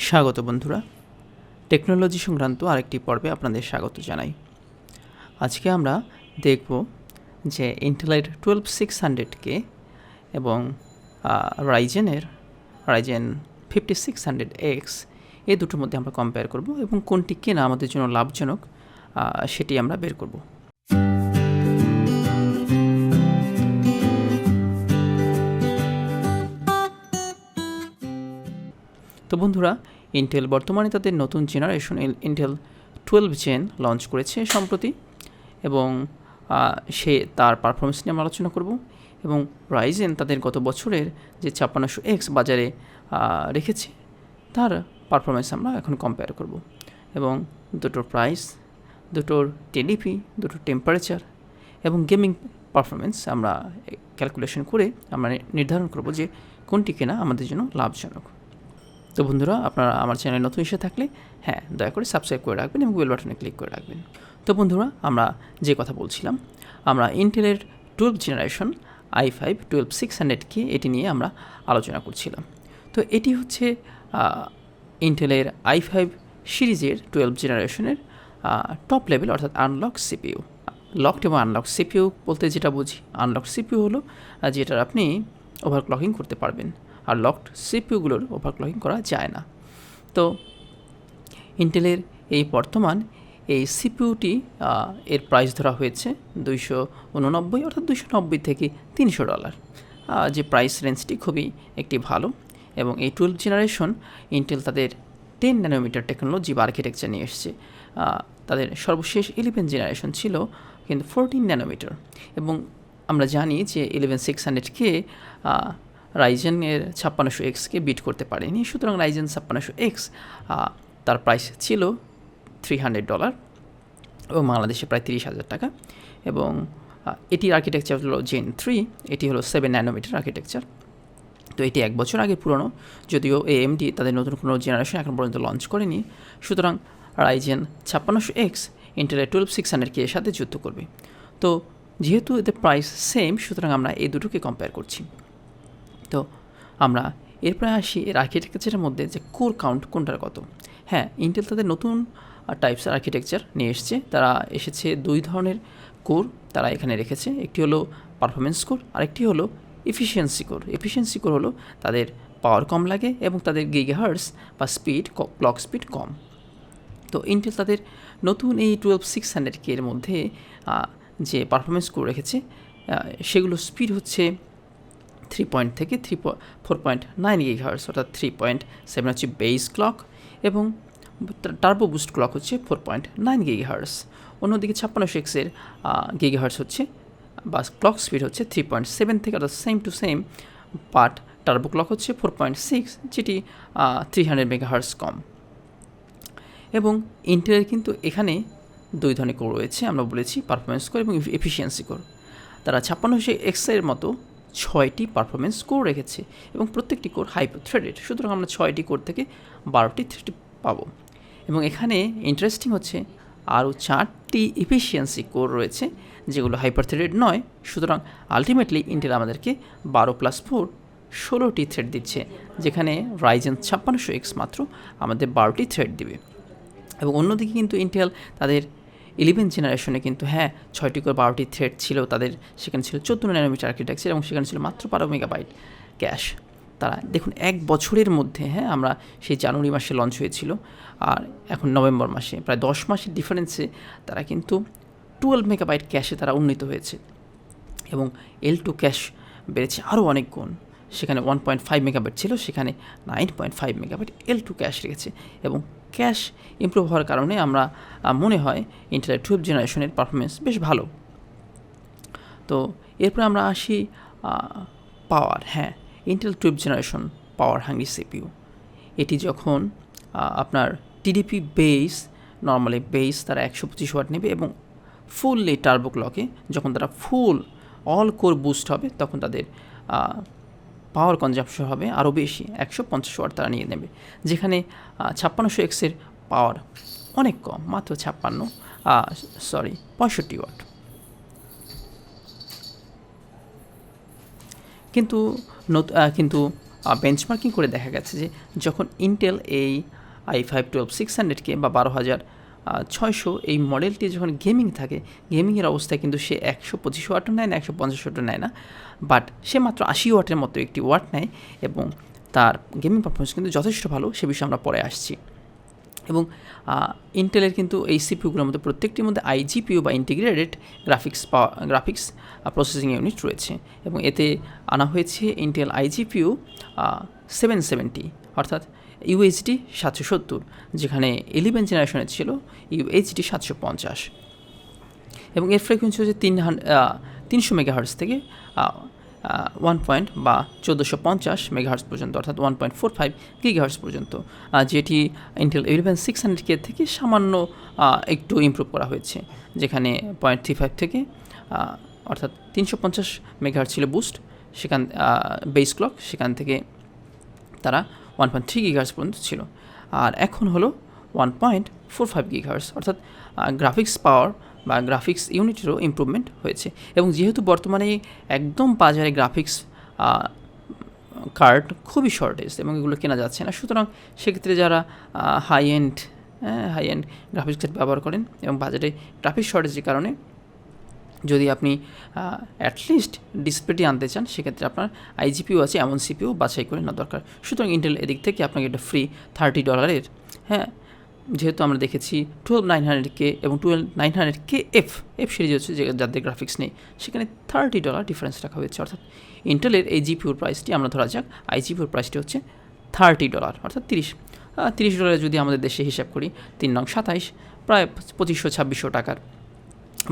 স্বাগত বন্ধুরা, টেকনোলজি সংক্রান্ত আরেকটি পর্বে আপনাদের স্বাগত জানাই। আজকে আমরা দেখব যে ইন্টেলের 12600K এবং রাইজেনের রাইজেন 5600X এই দুটোর মধ্যে আমরা কম্পেয়ার করব এবং কোনটি কেনা আমাদের জন্য লাভজনক সেটি আমরা বের করব। তো বন্ধুরা, ইন্টেল বর্তমানে তাদের নতুন জেনারেশন ইন্টেল 12 জেন লঞ্চ করেছে সম্প্রতি, এবং তার পারফরমেন্স নিয়ে আমরা আলোচনা করব। এবং রাইজেন তাদের গত বছরের যে 5600X বাজারে রেখেছে তার পারফরমেন্স আমরা এখন কম্পেয়ার করব, এবং দুটোর প্রাইস, দুটোর টিডিপি, দুটোর টেম্পারেচার এবং গেমিং পারফরমেন্স আমরা ক্যালকুলেশন করে আমরা নির্ধারণ করব যে কোনটি কেনা আমাদের জন্য লাভজনক। তো বন্ধুরা, আপনারা আমার চ্যানেল নতুন এসে থাকলে দয়া করে সাবস্ক্রাইব করে রাখবেন এবং বেল বাটনে ক্লিক করে রাখবেন। তো বন্ধুরা, আমরা যে কথা বলছিলাম, আমরা ইন্টেলের 12 জেনারেশন i5 12600K এটি নিয়ে আমরা আলোচনা করছিলাম। তো এটি হচ্ছে ইন্টেলের i5 সিরিজের 12 জেনারেশনের টপ লেভেল অর্থাৎ আনলক সিপিইউ। লকড এবং আনলক সিপিইউ বলতে যেটা বুঝি, আনলক সিপিইউ হলো যেটার আপনি ওভারক্লকিং করতে পারবেন, আর লকড সিপিইউগুলোর ওভারক্লকিং করা যায় না। তো ইন্টেলের এই বর্তমান এই সিপিইউটি এর প্রাইস ধরা হয়েছে $289 অর্থাৎ $290 থেকে $300, যে প্রাইস রেঞ্জটি খুবই একটি ভালো। এবং এই 12 জেনারেশন ইন্টেল তাদের 10 ন্যানোমিটার টেকনোলজি বা আর্কিটেকচার নিয়ে এসেছে। তাদের সর্বশেষ 11 জেনারেশন ছিল কিন্তু 14 ন্যানোমিটার, এবং আমরা জানি যে 11600K রাইজেনের 5600Xকে বিট করতে পারেনি। সুতরাং রাইজেন 5600X তার প্রাইস ছিল $300 এবং বাংলাদেশে প্রায় 30,000 টাকা। এবং এটির আর্কিটেকচার হলো জেন 3, এটি হলো 7 ন্যানোমিটার আর্কিটেকচার। তো এটি 1 বছর আগে পুরনো, যদিও AMD তাদের নতুন কোনো জেনারেশন এখন পর্যন্ত লঞ্চ করেনি। সুতরাং রাইজেন 5600X ইন্টেলের 12600K এর সাথে যুদ্ধ করবে। তো যেহেতু এদের প্রাইস সেম, সুতরাং আমরা এই দুটোকে কম্পেয়ার করছি। তো আমরা এরপরে আসি এর আর্কিটেকচারের মধ্যে যে কোর কাউন্ট কোনটার কত। ইন্টেল তাদের নতুন টাইপসের আর্কিটেকচার নিয়ে এসেছে। তারা এসেছে 2 ধরনের কোর তারা এখানে রেখেছে। একটি হলো পারফরমেন্স কোর, আরেকটি হলো এফিসিয়েন্সি কোর। এফিসিয়েন্সি কোর হলো তাদের পাওয়ার কম লাগে এবং তাদের গিগাহার্টজ বা স্পিড, ক্লক স্পিড কম। তো ইন্টেল তাদের নতুন এই 12600K এর মধ্যে যে পারফরমেন্স কোর রেখেছে সেগুলো স্পিড হচ্ছে 3 থেকে 4.9 গিগাহার্টজ, অর্থাৎ 3.7 হচ্ছে বেস ক্লক এবং টার্বো বুস্ট ক্লক হচ্ছে 4.9 গিগাহার্টজ। অন্যদিকে 5600X এর গিগাহার্টজ হচ্ছে বা ক্লক স্পিড হচ্ছে 3.7 থেকে, অর্থাৎ same to same, but turbo clock হচ্ছে 4.6, যেটি 300 মেগাহার্টজ কম। এবং ইন্টেলের কিন্তু এখানে 2 ধরনের কোর রয়েছে, আমরা বলেছি পারফরমেন্স কোর এবং এফিসিয়েন্সি কোর। তারা 5600X এর মতো 6টি পারফরমেন্স কোর রেখেছে এবং প্রত্যেকটি কোর হাইপার থ্রেডেড। সুতরাং আমরা 6টি কোর থেকে 12টি থ্রেড পাবো। এবং এখানে ইন্টারেস্টিং হচ্ছে আরও 4টি এফিসিয়েন্সি কোর রয়েছে যেগুলো হাইপার থ্রেডেড নয়। সুতরাং আলটিমেটলি ইন্টেল আমাদেরকে 12+4 16টি থ্রেড দিচ্ছে, যেখানে রাইজেন 5600X মাত্র আমাদের 12টি থ্রেড দিবে। এবং অন্যদিকে কিন্তু ইন্টেল তাদের 11 জেনারেশনে কিন্তু 6টি করে 12টি থ্রেড ছিল তাদের। সেখানে ছিল 14 ন্যানোমিটার আর্কিটেকচার এবং সেখানে ছিল মাত্র 12 মেগাবাইট ক্যাশ। তারা দেখুন 1 বছরের মধ্যে, আমরা সেই জানুয়ারি মাসে লঞ্চ হয়েছিল আর এখন নভেম্বর মাসে, প্রায় 10 মাসের ডিফারেন্সে তারা কিন্তু 12 মেগাবাইট ক্যাশে তারা উন্নীত হয়েছে। এবং L2 ক্যাশ বেড়েছে আরও অনেক গুণ। সেখানে 1.5 মেগাবাইট ছিল, সেখানে 9.5 মেগাবাইট L2 ক্যাশ রেখেছে। এবং ক্যাশ ইমপ্রুভ হওয়ার কারণে আমরা মনে হয় ইন্টেলের 12 জেনারেশনের পারফরমেন্স বেশ ভালো। তো এরপর আমরা আসি পাওয়ার। ইন্টেল 12 জেনারেশন পাওয়ার হাঙ্গি সিপিইউ। এটি যখন আপনার টিডিপি বেস, নর্মালি বেস তারা 125 ওয়াট নেবে এবং ফুললি টার্বো ক্লকে যখন তারা ফুল অল কোর বুস্ট হবে তখন তাদের পাওয়ার কনজাম্পশন হবে আরও বেশি, 150 ওয়াট তারা নিয়ে নেবে। যেখানে 5600X এর পাওয়ার অনেক কম, মাত্র 65 ওয়াট। কিন্তু বেঞ্চমার্কিং করে দেখা গেছে যে যখন ইন্টেল এই i5-12600K বা 12,600 এই মডেলটি যখন গেমিং থাকে, গেমিংয়ের অবস্থায় কিন্তু সে 125 ওয়াটও নেয় না, 150 ওয়াটও নেয় না, বাট সে মাত্র 80 ওয়াটের মতো একটি ওয়াট নেয় এবং তার গেমিং পারফরমেন্স কিন্তু যথেষ্ট ভালো, সে বিষয়ে আমরা পরে আসছি। এবং ইন্টেলের কিন্তু এই সিপিইউগুলোর মধ্যে প্রত্যেকটির মধ্যে আইজিপিইউ বা ইন্টিগ্রেটেড গ্রাফিক্স প্রসেসিং ইউনিট রয়েছে এবং এতে আনা হয়েছে ইন্টেল আইজিপিইউ 770, অর্থাৎ ইউএইচডি 770, যেখানে 11 জেনারেশনের ছিল ইউএইচডি 750 এবং এর ফ্রিকোয়েন্সি হচ্ছে 300 মেগাহার্টজ থেকে 1450 মেগাহার্টজ পর্যন্ত, অর্থাৎ 1.45 গিগাহার্টজ পর্যন্ত, যেটি ইন্টেল 11600K থেকে সামান্য একটু ইমপ্রুভ করা হয়েছে, যেখানে 0.35 থেকে অর্থাৎ 350 মেগাহার্টজ ছিল বুস্ট, সেখান বেস ক্লক, সেখান থেকে তারা 1.3 গিগাহার্টজ পর্যন্ত ছিল, আর এখন হলো 1.45 গিগাহার্টজ, অর্থাৎ গ্রাফিক্স পাওয়ার বা গ্রাফিক্স ইউনিটেরও ইমপ্রুভমেন্ট হয়েছে। এবং যেহেতু বর্তমানে একদম বাজারে গ্রাফিক্স কার্ড খুবই শর্টেজ এবং এগুলো কেনা যাচ্ছে না, সুতরাং সেক্ষেত্রে যারা হাই এন্ড গ্রাফিক্স কার্ড ব্যবহার করেন এবং বাজারে গ্রাফিক্স শর্টেজের কারণে যদি আপনি অ্যাটলিস্ট ডিসপ্লেটি আনতে চান, সেক্ষেত্রে আপনার আইজিপিইউ আছে এমন সিপিইউ বাছাই করে নেওয়া দরকার। সুতরাং ইন্টেল এদিক থেকে আপনাকে এটা ফ্রি $30, হ্যাঁ, যেহেতু আমরা দেখেছি 12900K এবং 12900KF সিরিজ হচ্ছে যাদের গ্রাফিক্স নেই, সেখানে $30 ডিফারেন্স রাখা হয়েছে, অর্থাৎ ইন্টেলের এই জিপিউর প্রাইসটি আমরা ধরা যাক আইজিপিউর প্রাইসটি হচ্ছে $30, অর্থাৎ $30 যদি আমাদের দেশে হিসাব করি 3×27 প্রায় 2500-2600 টাকার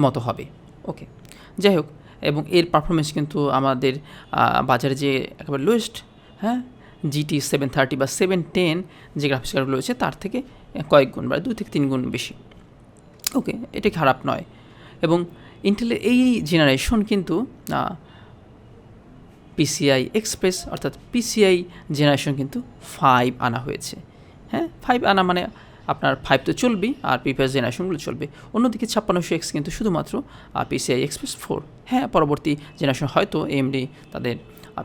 মতো হবে। ওকে, যাই হোক, এবং এর পারফরমেন্স কিন্তু আমাদের বাজারে যে একেবারে লোয়েস্ট, হ্যাঁ, GT 730 বা 710 যে গ্রাফিক্স কার্ডগুলো রয়েছে তার থেকে কয়েক গুণ বা 2 থেকে 3 গুণ বেশি। ওকে, এটা খারাপ নয়। এবং ইন্টেলের এই জেনারেশন কিন্তু PCI এক্সপ্রেস অর্থাৎ PCI জেনারেশন কিন্তু 5 আনা হয়েছে, হ্যাঁ, 5 আনা মানে আপনার 5 তো চলবেই আর প্রিভিয়াস জেনারেশনগুলো চলবে। অন্যদিকে 5600X কিন্তু শুধুমাত্র PCI এক্সপ্রেস 4, হ্যাঁ, পরবর্তী জেনারেশন হয়তো AMD তাদের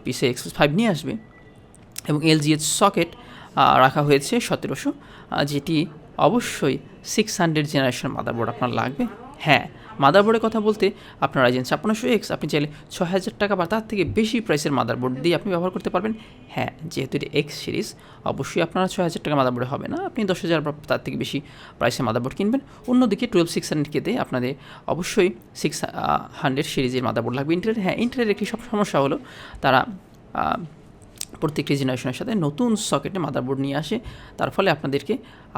PCI এক্সপ্রেস 5 নিয়ে আসবে। এবং LGH সকেট রাখা হয়েছে 1700, যেটি অবশ্যই 600 জেনারেশন মাদারবোর্ড আপনার লাগবে। হ্যাঁ, মাদারবোর্ডের কথা বলতে আপনার Ryzen 5600X আপনি চাইলে 6000 টাকা বা তার থেকে বেশি প্রাইসের মাদারবোর্ড দিয়ে আপনি ব্যবহার করতে পারবেন। হ্যাঁ, যেহেতু এটি X সিরিজ, অবশ্যই আপনারা 6000 টাকা মাদারবোর্ডে হবে না, আপনি 10,000 বা তার থেকে বেশি প্রাইসের মাদারবোর্ড কিনবেন। অন্যদিকে 12600K আপনাদের অবশ্যই 600 সিরিজের মাদারবোর্ড লাগবে ইন্টেলের। হ্যাঁ, ইন্টেলের একটি সমস্যা হলো তারা প্রত্যেকটি জেনারেশনের সাথে নতুন সকেটে মাদারবোর্ড নিয়ে আসে, তার ফলে আপনাদেরকে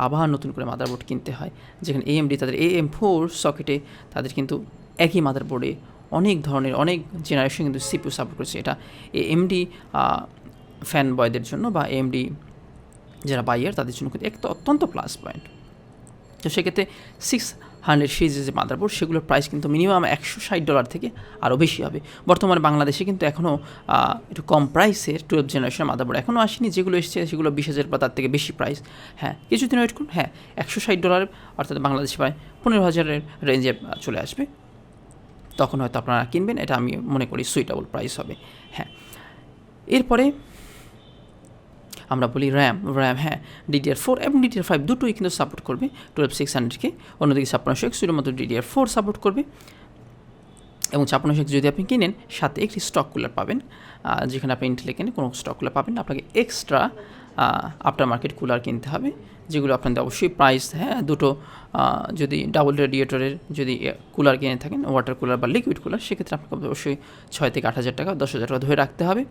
আবার নতুন করে মাদারবোর্ড কিনতে হয়, যেখানে AMD তাদের AM4 সকেটে তাদের কিন্তু একই মাদারবোর্ডে অনেক ধরনের অনেক জেনারেশন কিন্তু CPU সাপোর্ট করেছে। এটা AMD ফ্যান বয়দের জন্য বা AMD যারা বাইয়ার তাদের জন্য কিন্তু একটা অত্যন্ত প্লাস পয়েন্ট। তো সেক্ষেত্রে 600 সিরিজের যে মাদারবোর্ড সেগুলোর প্রাইস কিন্তু মিনিমাম $160 থেকে আরও বেশি হবে। বর্তমানে বাংলাদেশে কিন্তু এখনও একটু কম প্রাইসের 12 জেনারেশনের মাদারবোর্ড এখনও আসেনি, যেগুলো এসেছে সেগুলো 20,000 বা তার থেকে বেশি প্রাইস। হ্যাঁ, কিছুদিন ওয়েট করুন, হ্যাঁ, $160 অর্থাৎ বাংলাদেশে প্রায় 15,000-এর রেঞ্জে চলে আসবে, তখন হয়তো আপনারা কিনবেন, এটা আমি মনে করি সুইটেবল প্রাইস হবে। হ্যাঁ, এরপরে আমরা বলি র্যাম, হ্যাঁ, DDR4 এবং DDR5 দুটোই কিন্তু সাপোর্ট করবে 12600K, অন্যদিকে 5600X মতো DDR4 সাপোর্ট করবে। এবং 5600X যদি আপনি কিনেন সাথে একটি স্টক কুলার পাবেন, যেখানে আপনি ইন্টেলে কিনে কোনো স্টক কুলার পাবেন, আপনাকে এক্সট্রা আফটার মার্কেট কুলার কিনতে হবে, যেগুলো আপনাদের অবশ্যই প্রাইস, হ্যাঁ, দুটো যদি ডাবল রেডিয়েটরের যদি কুলার কিনে থাকেন, ওয়াটার কুলার বা লিকুইড কুলার, সেক্ষেত্রে আপনাকে অবশ্যই 6 থেকে 8,000 টাকা 10,000 টাকা ধরে রাখতে হবে,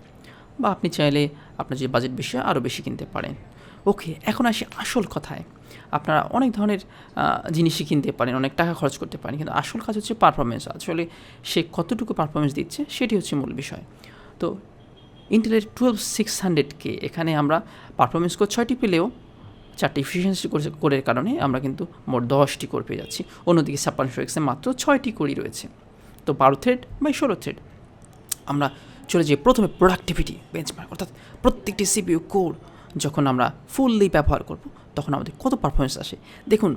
বা আপনি চাইলে আপনার যে বাজেট বেশি আরও বেশি কিনতে পারেন। ওকে, এখন আসি আসল কথায়। আপনারা অনেক ধরনের জিনিসই কিনতে পারেন, অনেক টাকা খরচ করতে পারেন, কিন্তু আসল কাজ হচ্ছে পারফরমেন্স। আসলে সে কতটুকু পারফরমেন্স দিচ্ছে সেটি হচ্ছে মূল বিষয়। তো ইন্টেলের 12600K এখানে আমরা পারফরমেন্স কোর 6টি পেলেও 4টি এফিসিয়েন্সি কোরের কারণে আমরা কিন্তু মোট 10টি কোর পেয়ে যাচ্ছি। অন্যদিকে 5600X-এ মাত্র 6টি কোরই রয়েছে। তো 12 থ্রেড বা 16 থ্রেড। আমরা চলে যাই প্রথমে প্রোডাক্টিভিটি বেঞ্চমার্ক, অর্থাৎ প্রত্যেকটি CPU কোর যখন আমরা ফুললি ব্যবহার করব তখন আমাদের কত পারফরমেন্স আসে। দেখুন,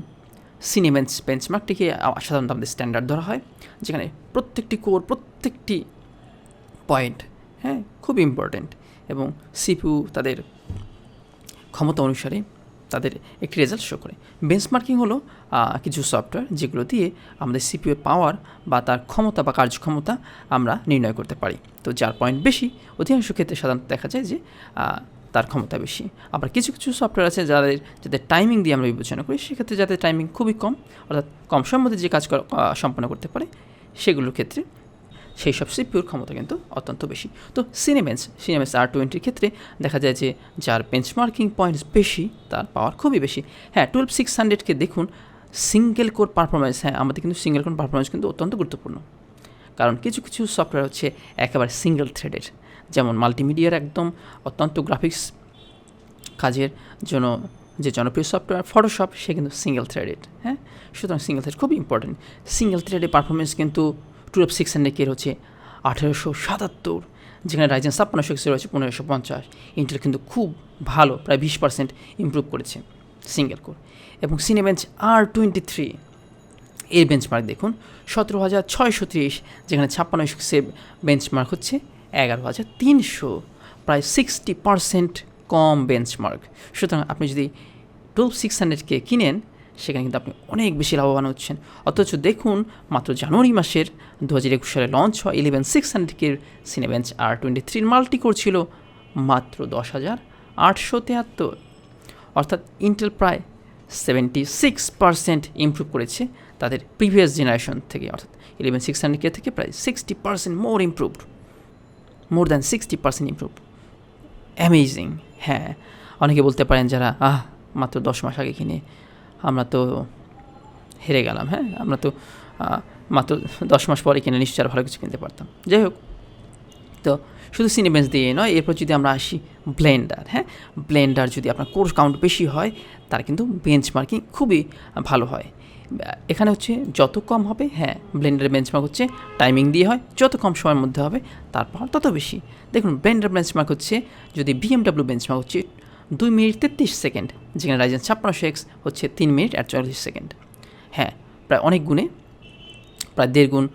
সিনেবেঞ্চ বেঞ্চমার্কটিকে সাধারণত আমাদের স্ট্যান্ডার্ড ধরা হয়, যেখানে প্রত্যেকটি কোর প্রত্যেকটি পয়েন্ট, হ্যাঁ, খুব ইম্পর্ট্যান্ট এবং CPU তাদের ক্ষমতা অনুসারে তাদের একটি রেজাল্ট শো করে। বেঞ্চমার্কিং হলো কিছু সফটওয়্যার যেগুলো দিয়ে আমাদের সিপিইউ পাওয়ার বা তার ক্ষমতা বা কার্যক্ষমতা আমরা নির্ণয় করতে পারি। তো যার পয়েন্ট বেশি অধিকাংশ ক্ষেত্রে সাধারণত দেখা যায় যে তার ক্ষমতা বেশি। আবার কিছু কিছু সফটওয়্যার আছে যাদের টাইমিং দিয়ে আমরা বিবেচনা করি, সেক্ষেত্রে যাদের টাইমিং খুবই কম, অর্থাৎ কম সময়ের মধ্যে যে কাজ সম্পন্ন করতে পারে, সেগুলোর ক্ষেত্রে সেই সব সিপিইউর ক্ষমতা কিন্তু অত্যন্ত বেশি। তো সিনেমেন্স R20 ক্ষেত্রে দেখা যায় যে যার বেঞ্চমার্কিং পয়েন্টস বেশি তার পাওয়ার খুবই বেশি। হ্যাঁ, 12600কে দেখুন সিঙ্গেল কোর পারফরমেন্স, হ্যাঁ আমাদের কিন্তু সিঙ্গেল কোর পারফরমেন্স কিন্তু অত্যন্ত গুরুত্বপূর্ণ, কারণ কিছু কিছু সফটওয়্যার হচ্ছে একেবারে সিঙ্গেল থ্রেডের, যেমন মাল্টিমিডিয়ার একদম অত্যন্ত গ্রাফিক্স কাজের জন্য যে জনপ্রিয় সফটওয়্যার ফটোশপ, সে কিন্তু সিঙ্গেল থ্রেডেড। হ্যাঁ, সুতরাং সিঙ্গেল থ্রেড খুবই ইম্পর্টেন্ট। সিঙ্গেল থ্রেডের পারফরমেন্স কিন্তু 12600 হচ্ছে 1877, যেখানে রাইজেন 5600 রয়েছে 1550। ইন্টেল কিন্তু খুব ভালো, প্রায় 20% ইমপ্রুভ করেছে সিঙ্গেল কোর। এবং সিনেবেঞ্চ R23 এর বেঞ্চমার্ক দেখুন 17630, যেখানে 5600 বেঞ্চমার্ক হচ্ছে 11300, প্রায় 60% কম বেঞ্চমার্ক। সুতরাং আপনি যদি 12600কে কিনেন, সেখানে কিন্তু আপনি অনেক বেশি লাভবান হচ্ছেন। অথচ দেখুন মাত্র জানুয়ারি মাসের 2021 সালে লঞ্চ হওয়া 11600 সিনেবেঞ্চ R23 মাল্টিকোর ছিল মাত্র 10,873, অর্থাৎ ইন্টেল প্রায় 76% ইমপ্রুভ করেছে তাদের প্রিভিয়াস জেনারেশন থেকে, অর্থাৎ 11600 থেকে প্রায় 60% মোর দ্যান 60% ইমপ্রুভ। অ্যামেজিং। হ্যাঁ, অনেকে বলতে পারেন যারা মাত্র 10 মাস আগে কিনে আমরা তো হেরে গেলাম, হ্যাঁ আমরা তো মাত্র 10 মাস পরে কিনে নিশ্চয় ভালো কিছু কিনতে পারতাম। যাই হোক, তো শুধু সিনেবেঞ্চ দিয়ে নয়, এরপর যদি আমরা আসি ব্লেন্ডার, হ্যাঁ ব্লেন্ডার যদি আপনার কোর্স কাউন্ট বেশি হয়, তার কিন্তু বেঞ্চমার্কিং খুবই ভালো হয়। এখানে হচ্ছে যত কম হবে, হ্যাঁ ব্লেন্ডারের বেঞ্চমার্ক হচ্ছে টাইমিং দিয়ে হয়, যত কম সময়ের মধ্যে হবে তার পাওয়ার তত বেশি। দেখুন ব্লেন্ডার বেঞ্চমার্ক হচ্ছে, যদি BMW বেঞ্চমার্ক হচ্ছে 2 মিনিট 33 সেকেন্ড, যেখানে রাইজেন 5600X হচ্ছে 3 মিনিট 48 সেকেন্ড। হ্যাঁ, প্রায় অনেক গুণে, প্রায় 1.5 গুণ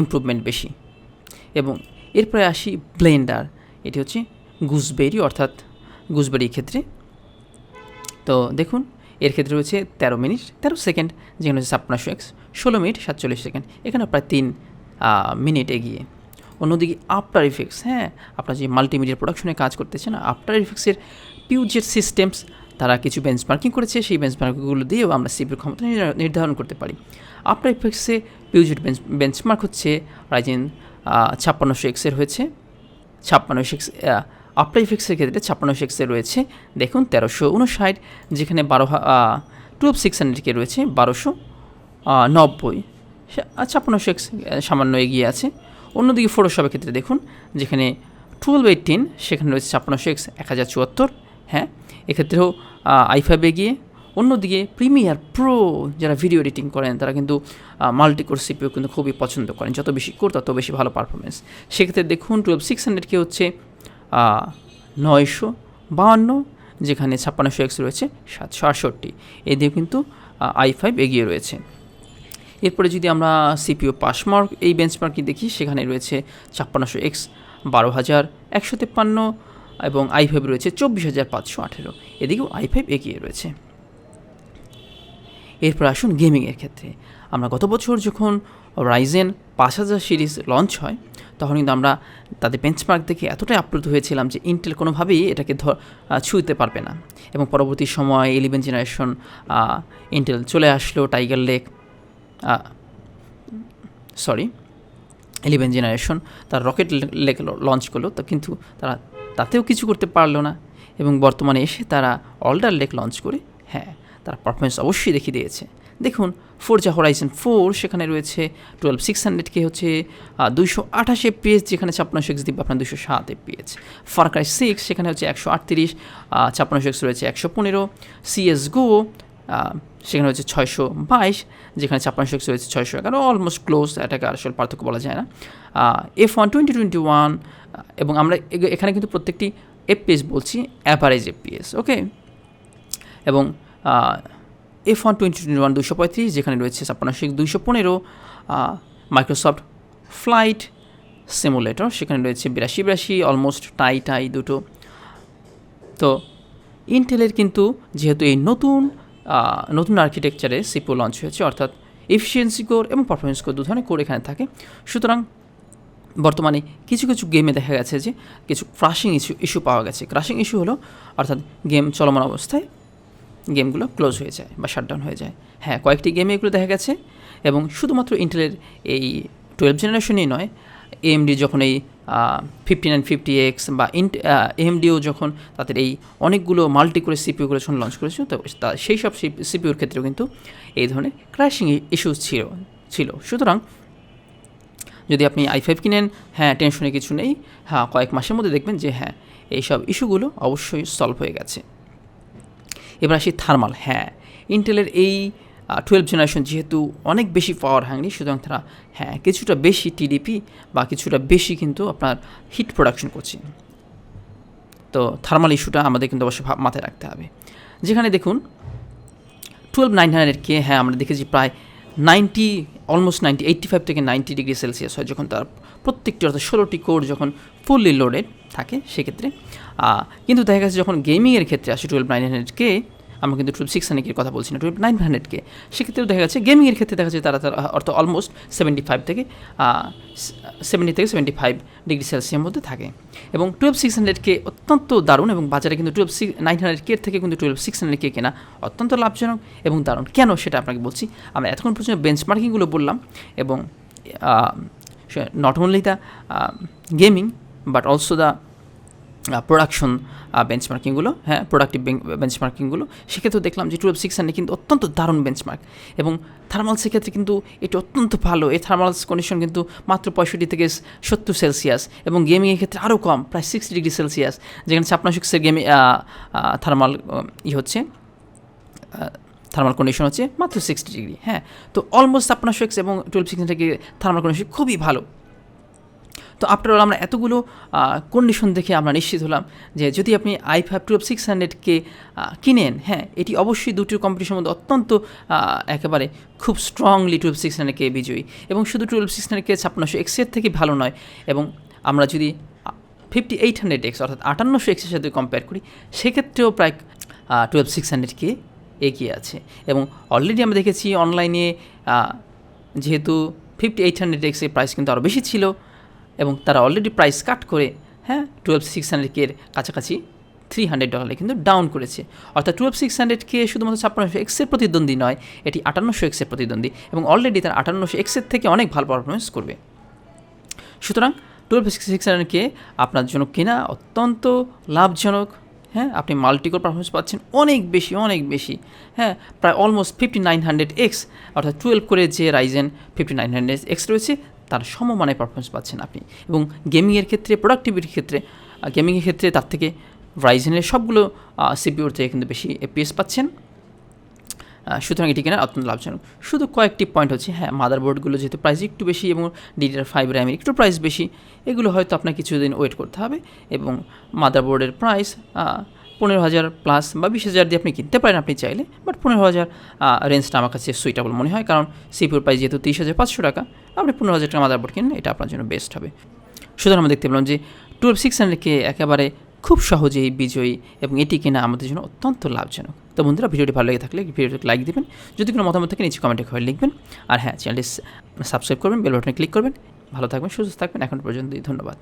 ইমপ্রুভমেন্ট বেশি। এবং এরপরে আসি ব্লেন্ডার, এটি হচ্ছে গুজবেরি, অর্থাৎ গুজবেরির ক্ষেত্রে। তো দেখুন এর ক্ষেত্রে রয়েছে 13 মিনিট 13 সেকেন্ড, যেখানে হচ্ছে 5600X 16 মিনিট 47 সেকেন্ড, এখানে প্রায় 3 মিনিট এগিয়ে। অন্যদিকে আফটার ইফেক্টস, হ্যাঁ আপনার যে মাল্টিমিডিয়া প্রোডাকশনে কাজ করতেছে না, আফটার ইফেক্টসের পিউজেট সিস্টেমস তারা কিছু বেঞ্চমার্কিং করেছে, সেই বেঞ্চমার্কিংগুলো দিয়েও আমরা সিপিইউর ক্ষমতা নির্ধারণ করতে পারি। আফটার ইফেক্টসে পিউজেট বেঞ্চমার্ক হচ্ছে রাইজেন 5600X হয়েছে 5600X। আফটার ইফেক্টসের ক্ষেত্রে 5600X রয়েছে দেখুন 1359, যেখানে 12600 রয়েছে 1290। 5600X সামান্য এগিয়ে আছে। অন্যদিকে ফটোশপের ক্ষেত্রে দেখুন, যেখানে 1218 সেখানে রয়েছে 5600X 1074। হ্যাঁ, এক্ষেত্রেও i5 এগিয়ে। অন্যদিকে প্রিমিয়ার প্রো যারা ভিডিও এডিটিং করেন, তারা কিন্তু মাল্টিকোর সিপিইউ কিন্তু খুবই পছন্দ করেন, যত বেশি কোর তত বেশি ভালো পারফরমেন্স। সেক্ষেত্রে দেখুন 12600 হচ্ছে 952, যেখানে 5600X রয়েছে 768, এদিকেও কিন্তু i5 এগিয়ে রয়েছে। এরপরে যদি আমরা সিপিইউ পাসমার্ক এই বেঞ্চমার্কই দেখি, সেখানে রয়েছে 5600X 12153 এবং i5 রয়েছে 24518, এদিকেও i5 এগিয়ে রয়েছে। এরপর আসুন গেমিংয়ের ক্ষেত্রে। আমরা গত বছর যখন রাইজেন 5000 সিরিজ লঞ্চ হয়, তখন কিন্তু আমরা তাদের বেঞ্চমার্ক দেখে এতটাই আপ্লুত হয়েছিলাম যে ইন্টেল কোনোভাবেই এটাকে ছুঁতে পারবে না। এবং পরবর্তী সময় 11 জেনারেশন ইন্টেল চলে আসলো, টাইগার লেক 11 জেনারেশন তার রকেট লেক লঞ্চ করলো, তো কিন্তু তারা তাতেও কিছু করতে পারলো না। এবং বর্তমানে এসে তারা অল্ডার লেক লঞ্চ করে, হ্যাঁ তার পারফরমেন্স অবশ্যই দেখিয়ে দিয়েছে। দেখুন ফোরজা হরাইজন 4 সেখানে রয়েছে 12600K হচ্ছে 228 FPS, যেখানে 5600X দিবে আপনার 207 FPS। ফার ক্রাই 6 সেখানে হচ্ছে 138, 5600X রয়েছে 115। CSGO সেখানে হচ্ছে 622, যেখানে 5600X রয়েছে 611, অলমোস্ট ক্লোজ, এটাকে আসলে পার্থক্য বলা যায় না। F1 2021, এবং আমরা এখানে কিন্তু প্রত্যেকটি FPS বলছি অ্যাভারেজ FPS, ওকে। এবং F1 2021 235, যেখানে রয়েছে 5600X 215। মাইক্রোসফট ফ্লাইট সিমুলেটর সেখানে রয়েছে 82, অলমোস্ট টাই দুটো। তো ইন্টেলের কিন্তু যেহেতু এই নতুন আর্কিটেকচারে সিপিইউ লঞ্চ হয়েছে, অর্থাৎ এফিসিয়েন্সি কোর এবং পারফরমেন্স কোর 2 ধরনের কোর এখানে থাকে। সুতরাং বর্তমানে কিছু গেমে দেখা গেছে যে কিছু ক্রাশিং ইস্যু পাওয়া গেছে। ক্রাশিং ইস্যু হলো অর্থাৎ গেম চলমান অবস্থায় গেমগুলো ক্লোজ হয়ে যায় বা শাটডাউন হয়ে যায়। হ্যাঁ, কয়েকটি গেমে এগুলো দেখা গেছে, এবং শুধুমাত্র ইন্টেলের এই 12 জেনারেশনই নয়, AMD যখন এই 5950X বা AMDও যখন তাদের এই অনেকগুলো মাল্টি করে সিপিইউগুলো যখন লঞ্চ করেছিল, তো সেই সব সিপিইউর ক্ষেত্রেও কিন্তু এই ধরনের ক্র্যাশিং ইস্যু ছিল। সুতরাং যদি আপনি i5 কিনেন, হ্যাঁ টেনশনে কিছু নেই, হ্যাঁ কয়েক মাসের মধ্যে দেখবেন যে হ্যাঁ এইসব ইস্যুগুলো অবশ্যই সলভ হয়ে গেছে। এবার আসি থার্মাল। হ্যাঁ, ইন্টেলের এই 12 জেনারেশন যেহেতু অনেক বেশি পাওয়ার হাংরি, সুতরাং তারা হ্যাঁ কিছুটা বেশি টিডিপি বা কিছুটা বেশি কিন্তু আপনার হিট প্রোডাকশন করছে। তো থার্মাল ইস্যুটা আমাদের কিন্তু অবশ্যই মাথায় রাখতে হবে। যেখানে দেখুন 12900K, হ্যাঁ আমরা দেখেছি প্রায় 85 থেকে 90 ডিগ্রি সেলসিয়াস হয় যখন তার প্রত্যেকটি অর্থাৎ 16টি কোর যখন ফুললি লোডেড থাকে সেক্ষেত্রে। কিন্তু দেখা গেছে যখন গেমিংয়ের ক্ষেত্রে আসে 12900K, আমরা কিন্তু 12600K কথা বলছি না, 12900K, সেক্ষেত্রেও দেখা গেছে গেমিংয়ের ক্ষেত্রে দেখা যাচ্ছে তারা অর্থাৎ অলমোস্ট 70 থেকে 75 ডিগ্রি সেলসিয়াসের মধ্যে থাকে। এবং 12600K অত্যন্ত দারুণ, এবং বাজারে কিন্তু 12900K থেকে কিন্তু 12600K কেনা অত্যন্ত লাভজনক এবং দারুণ। কেন সেটা আপনাকে বলছি। আমরা এতক্ষণ পর্যন্ত বেঞ্চমার্কিংগুলো বললাম, এবং not only the gaming but also the production বেঞ্চমার্কিংগুলো, হ্যাঁ প্রোডাক্টিভ বেঞ্চমার্কিংগুলো, সেক্ষেত্রেও দেখলাম যে 12600 কিন্তু অত্যন্ত দারুণ বেঞ্চমার্ক। এবং থার্মালসের ক্ষেত্রে কিন্তু এটি অত্যন্ত ভালো। এই থার্মালস কন্ডিশন কিন্তু মাত্র 65 থেকে 70 সেলসিয়াস, এবং গেমিংয়ের ক্ষেত্রে আরও কম, প্রায় 60 ডিগ্রি সেলসিয়াস, যেখানে 5600 গেমে থার্মাল থার্মাল কন্ডিশন হচ্ছে মাত্র 60 ডিগ্রি। হ্যাঁ, তো অলমোস্ট 5600 এবং 12600 থার্মাল কন্ডিশন খুবই ভালো। তো আফটার অল আমরা এতগুলো কন্ডিশন দেখে আমরা নিশ্চিত হলাম যে যদি আপনি i5 12600K কিনেন, হ্যাঁ এটি অবশ্যই দুটির কম্পিটিশনের মধ্যে অত্যন্ত একেবারে খুব স্ট্রংলি 12600K বিজয়ী। এবং শুধু 12600K 5600X এর থেকে ভালো নয়, এবং আমরা যদি 5800X অর্থাৎ 5800X এর সাথে কম্পেয়ার করি, সেক্ষেত্রেও প্রায় 12600K এগিয়ে আছে। এবং অলরেডি আমরা দেখেছি অনলাইনে যেহেতু 5800X এর প্রাইস কিন্তু আরও বেশি ছিল, এবং তারা অলরেডি প্রাইস কাট করে হ্যাঁ 12600K এর কাছাকাছি $300 কিন্তু ডাউন করেছে। অর্থাৎ 12600K শুধুমাত্র 5600X এর প্রতিদ্বন্দ্বী নয়, এটি 5800X এর প্রতিদ্বন্দ্বী, এবং অলরেডি তার 5800X এর থেকে অনেক ভালো পারফরমেন্স করবে। সুতরাং 12600K আপনার জন্য কেনা অত্যন্ত লাভজনক। হ্যাঁ, আপনি মাল্টিকোর পারফরমেন্স পাচ্ছেন অনেক বেশি, হ্যাঁ প্রায় অলমোস্ট 5900X, অর্থাৎ 12 করে যে রাইজেন 5900X রয়েছে তার সমমানের পারফরমেন্স পাচ্ছেন আপনি। এবং গেমিংয়ের ক্ষেত্রে, প্রোডাক্টিভিটির ক্ষেত্রে, গেমিংয়ের ক্ষেত্রে তার থেকে রাইজেনের সবগুলো সিপিইউর থেকে কিন্তু বেশি এপিএস পাচ্ছেন। সুতরাং এটি কেনা অত্যন্ত লাভজনক। শুধু কয়েকটি পয়েন্ট হচ্ছে, হ্যাঁ মাদারবোর্ডগুলো যেহেতু প্রাইস একটু বেশি এবং DDR5 র্যামের একটু প্রাইস বেশি, এগুলো হয়তো আপনার কিছুদিন ওয়েট করতে হবে। এবং মাদারবোর্ডের প্রাইস 15,000 প্লাস বা 20,000 দিয়ে আপনি কিনতে পারেন আপনি চাইলে, বাট 15,000 রেঞ্জটা আমার কাছে সুইটেবল মনে হয়, কারণ সিপিইউর প্রাইস যেহেতু 30,500 টাকা, আপনি 15,000 টাকা মাদারবোর্ড কিনেন, এটা আপনার জন্য বেস্ট হবে। সুতরাং আমরা দেখতে পেলাম যে 12600K একেবারে খুব সহজেই বিজয়ী, এবং এটি কেনা আমাদের জন্য অত্যন্ত লাভজনক। তো বন্ধুরা, ভিডিওটি ভালো লেগে থাকলে ভিডিওটিকে লাইক দিবেন, যদি কোনো মতামত থাকে নিচে কমেন্টে করে লিখবেন, আর হ্যাঁ চ্যানেলটি সাবস্ক্রাইব করবেন, বেল বাটনে ক্লিক করবেন। ভালো থাকবেন, সুস্থ থাকবেন, এখন পর্যন্তই ধন্যবাদ।